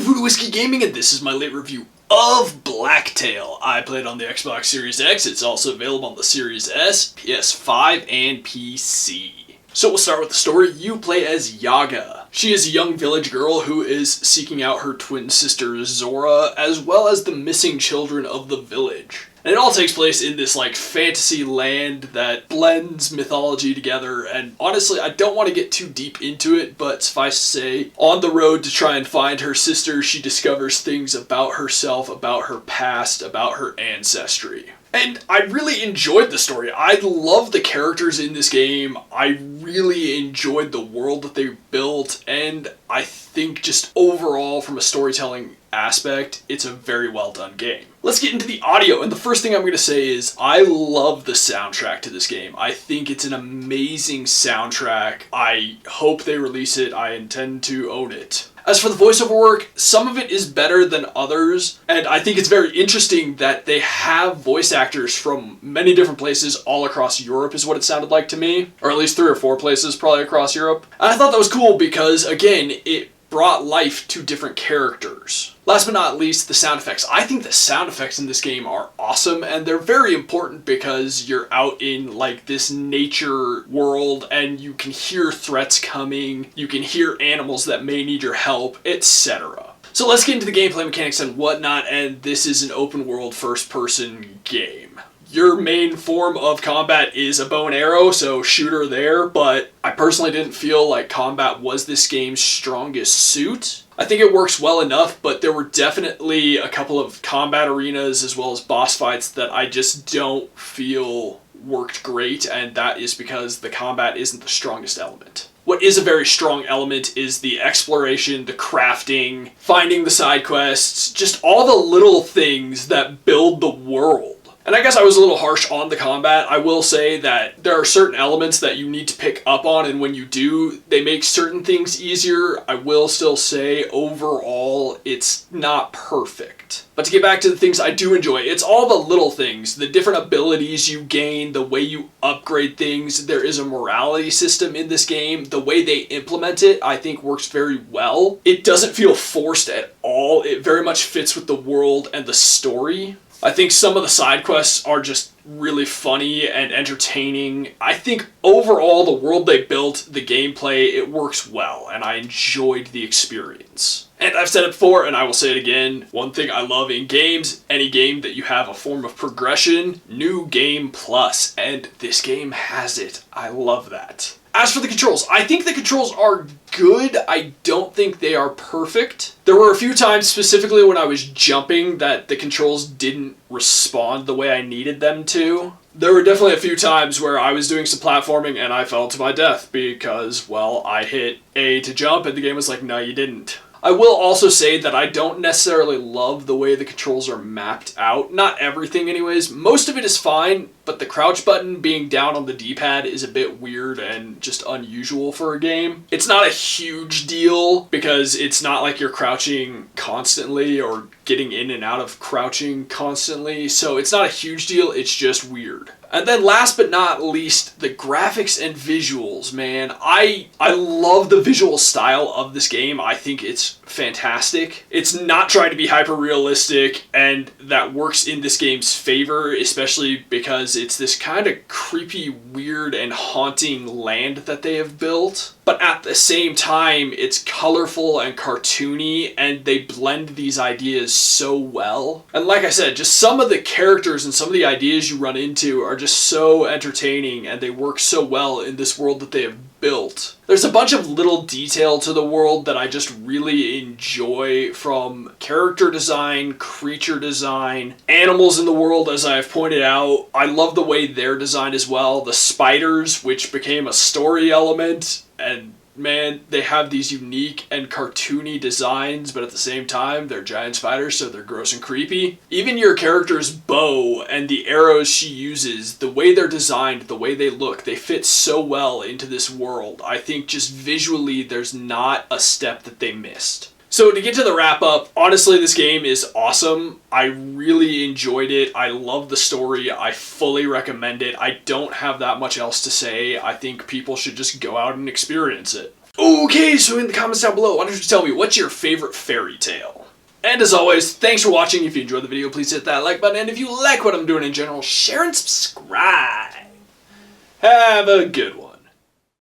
Voodoo Whiskey Gaming, and this is my late review of Blacktail. I played on the Xbox Series X. It's also available on the Series S, PS5, and PC. So we'll start with the story. You play as Yaga. She is a young village girl who is seeking out her twin sister Zora, as well as the missing children of the village. And it all takes place in this fantasy land that blends mythology together, and honestly I don't want to get too deep into it, but suffice to say, on the road to try and find her sister, she discovers things about herself, about her past, about her ancestry. And I really enjoyed the story. I love the characters in this game. I really enjoyed the world that they built, and I think just overall from a storytelling aspect, it's a very well done game. Let's get into the audio, and the first thing I'm going to say is I love the soundtrack to this game. I think it's an amazing soundtrack. I hope they release it. I intend to own it. As for the voiceover work, some of it is better than others, and I think it's very interesting that they have voice actors from many different places all across Europe is what it sounded like to me, or at least 3 or 4 places probably across Europe. And I thought that was cool because, again, it brought life to different characters. Last but not least, the sound effects. I think the sound effects in this game are awesome, and they're very important because you're out in this nature world and you can hear threats coming, you can hear animals that may need your help, etc. So let's get into the gameplay mechanics and whatnot, and this is an open world first person game. Your main form of combat is a bow and arrow, so shooter there, but I personally didn't feel like combat was this game's strongest suit. I think it works well enough, but there were definitely a couple of combat arenas as well as boss fights that I just don't feel worked great, and that is because the combat isn't the strongest element. What is a very strong element is the exploration, the crafting, finding the side quests, just all the little things that build the world. And I guess I was a little harsh on the combat. I will say that there are certain elements that you need to pick up on, and when you do, they make certain things easier. I will still say, overall, it's not perfect. But to get back to the things I do enjoy, it's all the little things, the different abilities you gain, the way you upgrade things. There is a morality system in this game. The way they implement it, I think, works very well. It doesn't feel forced at all. It very much fits with the world and the story. I think some of the side quests are just really funny and entertaining. I think overall the world they built, the gameplay, it works well, and I enjoyed the experience. And I've said it before, and I will say it again, one thing I love in games, any game that you have a form of progression, new game plus, and this game has it. I love that. As for the controls, I think the controls are good. I don't think they are perfect. There were a few times, specifically when I was jumping, that the controls didn't respond the way I needed them to. There were definitely a few times where I was doing some platforming and I fell to my death because, well, I hit A to jump and the game was like, no, you didn't. I will also say that I don't necessarily love the way the controls are mapped out. Not everything anyways. Most of it is fine, but the crouch button being down on the D-pad is a bit weird and just unusual for a game. It's not a huge deal because it's not like you're crouching constantly or getting in and out of crouching constantly, so it's not a huge deal, it's just weird. And then last but not least, the graphics and visuals, man. I love the visual style of this game. I think it's fantastic. It's not trying to be hyper realistic, and that works in this game's favor, especially because it's this kind of creepy, weird, and haunting land that they have built. But at the same time, it's colorful and cartoony, and they blend these ideas so well. And like I said, just some of the characters and some of the ideas you run into are just so entertaining, and they work so well in this world that they have built. There's a bunch of little detail to the world that I just really enjoy, from character design, creature design, animals in the world, as I've pointed out. I love the way they're designed as well. The spiders, which became a story element, and man, they have these unique and cartoony designs, but at the same time, they're giant spiders, so they're gross and creepy. Even your character's bow and the arrows she uses, the way they're designed, the way they look, they fit so well into this world. I think just visually, there's not a step that they missed. So to get to the wrap up, honestly, this game is awesome. I really enjoyed it. I love the story. I fully recommend it. I don't have that much else to say. I think people should just go out and experience it. Okay, so in the comments down below, why don't you tell me what's your favorite fairy tale? And as always, thanks for watching. If you enjoyed the video, please hit that like button. And if you like what I'm doing in general, share and subscribe. Have a good one.